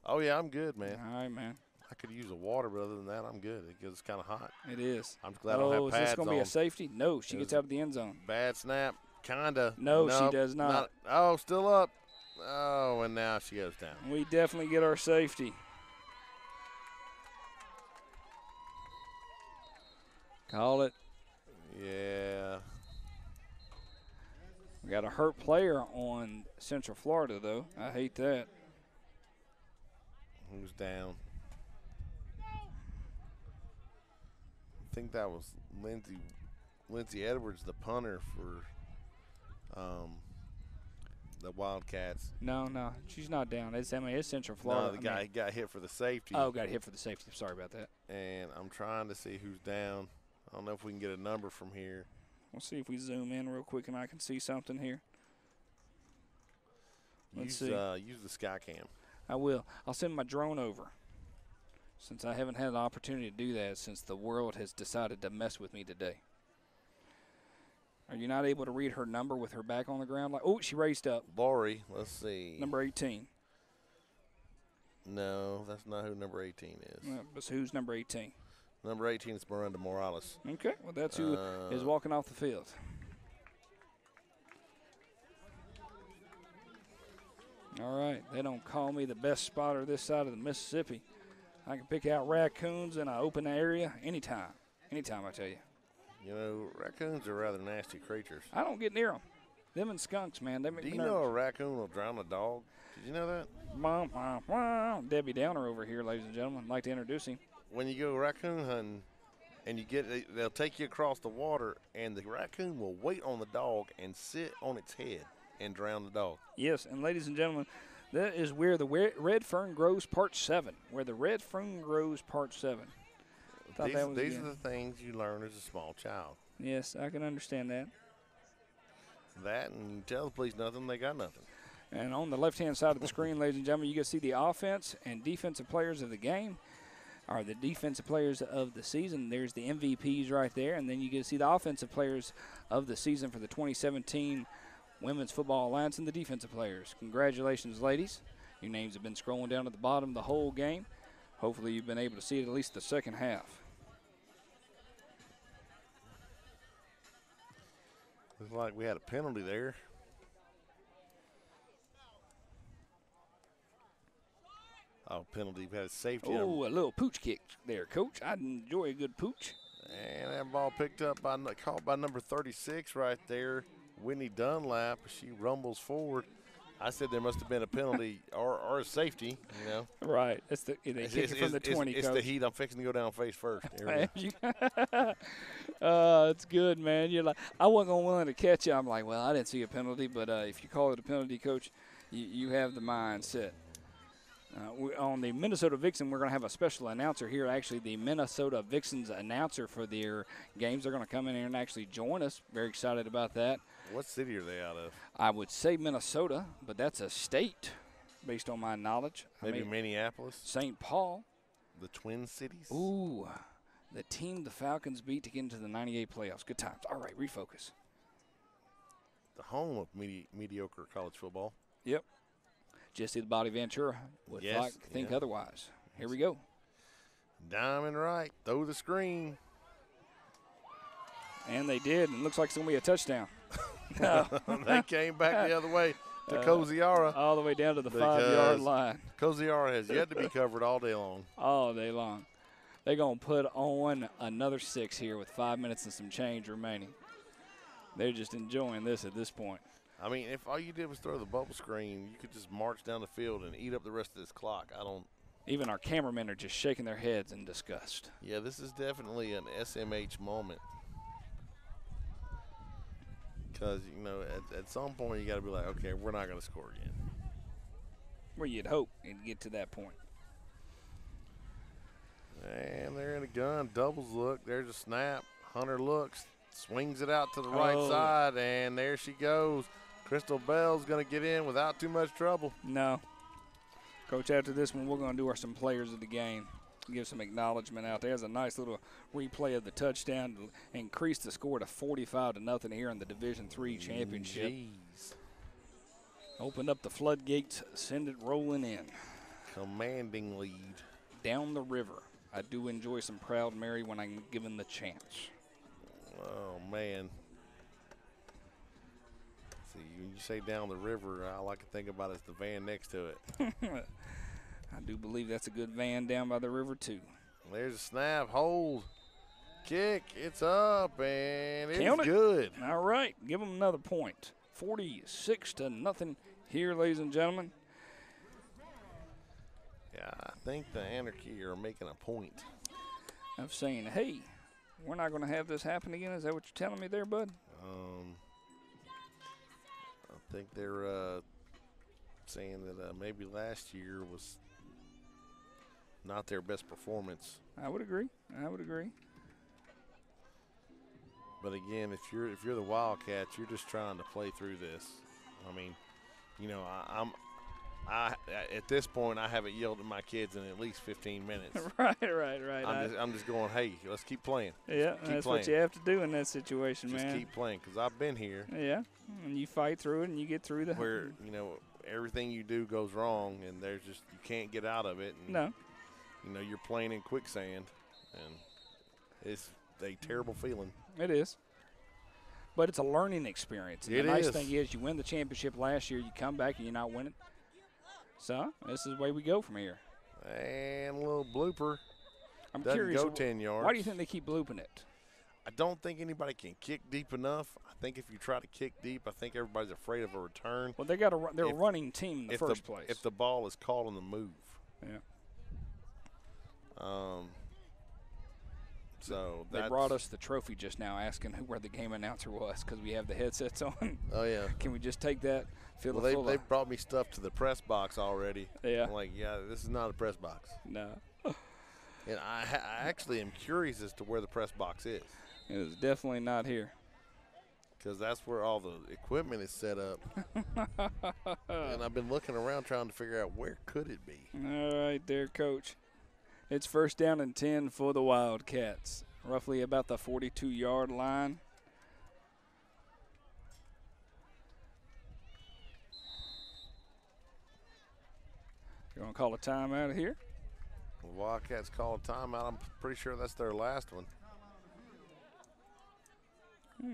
Oh, yeah, I'm good, man. All right, man. I could use a water, but other than that, I'm good. It's kind of hot. It is. I'm glad I don't have pads on. Is this going to be a safety? No, she gets out of the end zone. Bad snap, kind of. No, she does not. Oh, still up. Oh, and now she goes down. We definitely get our safety. Call it. Yeah. We got a hurt player on Central Florida, though. I hate that. Who's down? I think that was Lindsay Edwards, the punter for the Wildcats. No, she's not down. It's Central Florida. No, the guy got hit for the safety. Oh, got hit for the safety. Sorry about that. And I'm trying to see who's down. I don't know if we can get a number from here. We'll see if we zoom in real quick and I can see something here. Let's see. Use the sky cam. I will. I'll send my drone over, since I haven't had an opportunity to do that since the world has decided to mess with me today. Are you not able to read her number with her back on the ground? Like, oh, she raised up. Lori, let's see. Number 18. No, that's not who number 18 is. But who's number 18? Number 18 is Miranda Morales. Okay, well, that's who is walking off the field. All right, they don't call me the best spotter this side of the Mississippi. I can pick out raccoons in an open area anytime. Anytime, I tell you. You know, raccoons are rather nasty creatures. I don't get near them. Them and skunks, man. They make me nervous. Do you know a raccoon will drown a dog? Did you know that? Debbie Downer over here, ladies and gentlemen. I'd like to introduce him. When you go raccoon hunting and they'll take you across the water, and the raccoon will wait on the dog and sit on its head and drown the dog. Yes, and ladies and gentlemen, that is where the red fern grows, part 7. Where the red fern grows, part 7. These are the things you learn as a small child. Yes, I can understand that. That, and you tell the police nothing, they got nothing. And on the left-hand side of the screen, ladies and gentlemen, you can see the offense and defensive players of the game, or the defensive players of the season. There's the MVPs right there, and then you can see the offensive players of the season for the 2017 Women's Football Alliance and the defensive players. Congratulations, ladies. Your names have been scrolling down at the bottom the whole game. Hopefully you've been able to see it at least the second half. Looks like we had a penalty there. Oh, penalty. We had a safety. Oh, a little pooch kick there, Coach. I'd enjoy a good pooch. And that ball picked up caught by number 36 right there, Whitney Dunlap. She rumbles forward. I said there must have been a penalty or a safety, you know. Right. It's the they kick it from the 20, It's Coach. the heat. I'm fixing to go down face first. It's good, man. You're like, I wasn't willing to catch you. I'm like, well, I didn't see a penalty, but if you call it a penalty, Coach, you have the mindset. On the Minnesota Vixen, we're going to have a special announcer here. Actually, the Minnesota Vixens announcer for their games. They're going to come in here and actually join us. Very excited about that. What city are they out of? I would say Minnesota, but that's a state based on my knowledge. Maybe Minneapolis? St. Paul. The Twin Cities? Ooh, the team the Falcons beat to get into the 98 playoffs. Good times. All right, refocus. The home of mediocre college football. Yep. Jesse the Body Ventura would think otherwise. Here we go. Diamond right. Throw the screen. And they did. And it looks like it's going to be a touchdown. They came back the other way to Kosiara. All the way down to the 5-yard line. Kosiara has yet to be covered all day long. All day long. They're going to put on another 6 here with 5 minutes and some change remaining. They're just enjoying this at this point. I mean, if all you did was throw the bubble screen, you could just march down the field and eat up the rest of this clock. I don't Even our cameramen are just shaking their heads in disgust. Yeah, this is definitely an SMH moment. Because, you know, at some point you got to be like, okay, we're not going to score again. Well, you'd hope it'd get to that point. And they're in a gun, doubles look. There's a snap. Hunter looks, swings it out to the right side, and there she goes. Crystal Bell's going to get in without too much trouble. No. Coach, after this one, we're going to do some players of the game. Give some acknowledgement out there. There's a nice little replay of the touchdown to increase the score to 45-0 here in the Division III Championship. Jeez. Open up the floodgates, send it rolling in. Commanding lead. Down the river. I do enjoy some Proud Mary when I'm given the chance. Oh, man. See, when you say down the river, all I can think about is the van next to it. I do believe that's a good van down by the river, too. There's a snap, hold, kick, it's up, and it's Count it. good. All right, give them another point. 46-0 here, ladies and gentlemen. Yeah, I think the Anarchy are making a point of saying, hey, we're not going to have this happen again. Is that what you're telling me there, bud? I think they're saying that maybe last year was not their best performance. I would agree. I would agree. But again, if you're the Wildcats, you're just trying to play through this. I mean, you know, I at this point I haven't yelled at my kids in at least 15 minutes. Right. I'm just going, hey, let's keep playing. Yeah, that's what you have to do in that situation, man. Just keep playing, because I've been here. Yeah, and you fight through it and you get through the. Where, you know, everything you do goes wrong and there's just, you can't get out of it. And, no. You know, you're playing in quicksand, and it's a terrible feeling. It is. But it's a learning experience. And the nice thing is you win the championship last year, you come back and you're not winning. So this is the way we go from here. And a little blooper. I'm Doesn't curious. Go 10 yards. Why do you think they keep blooping it? I don't think anybody can kick deep enough. I think if you try to kick deep, I think everybody's afraid of a return. Well, they're a running team in the first place. If the ball is caught on the move. Yeah. So they brought us the trophy just now, asking where the game announcer was because we have the headsets on. Oh yeah. Can we just take that? Well, they brought me stuff to the press box already. Yeah. I'm like, yeah, this is not a press box. No. And I actually am curious as to where the press box is. It is definitely not here. Because that's where all the equipment is set up. And I've been looking around trying to figure out where could it be. All right there, Coach. It's 1st down and 10 for the Wildcats. Roughly about the 42-yard line. You want to call a timeout here? The Wildcats call a timeout. I'm pretty sure that's their last one.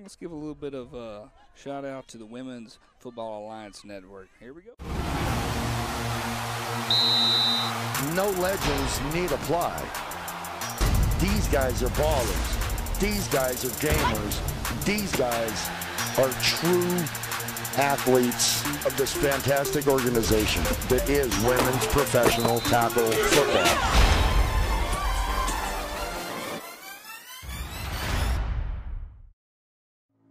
Let's give a little bit of a shout out to the Women's Football Alliance Network. Here we go. No legends need apply. These guys are ballers. These guys are gamers. These guys are true athletes of this fantastic organization that is women's professional tackle football.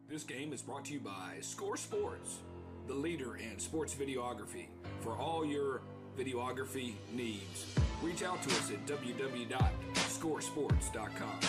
This game is brought to you by Score Sports, the leader in sports videography. For all your videography needs, reach out to us at www.scoresports.com.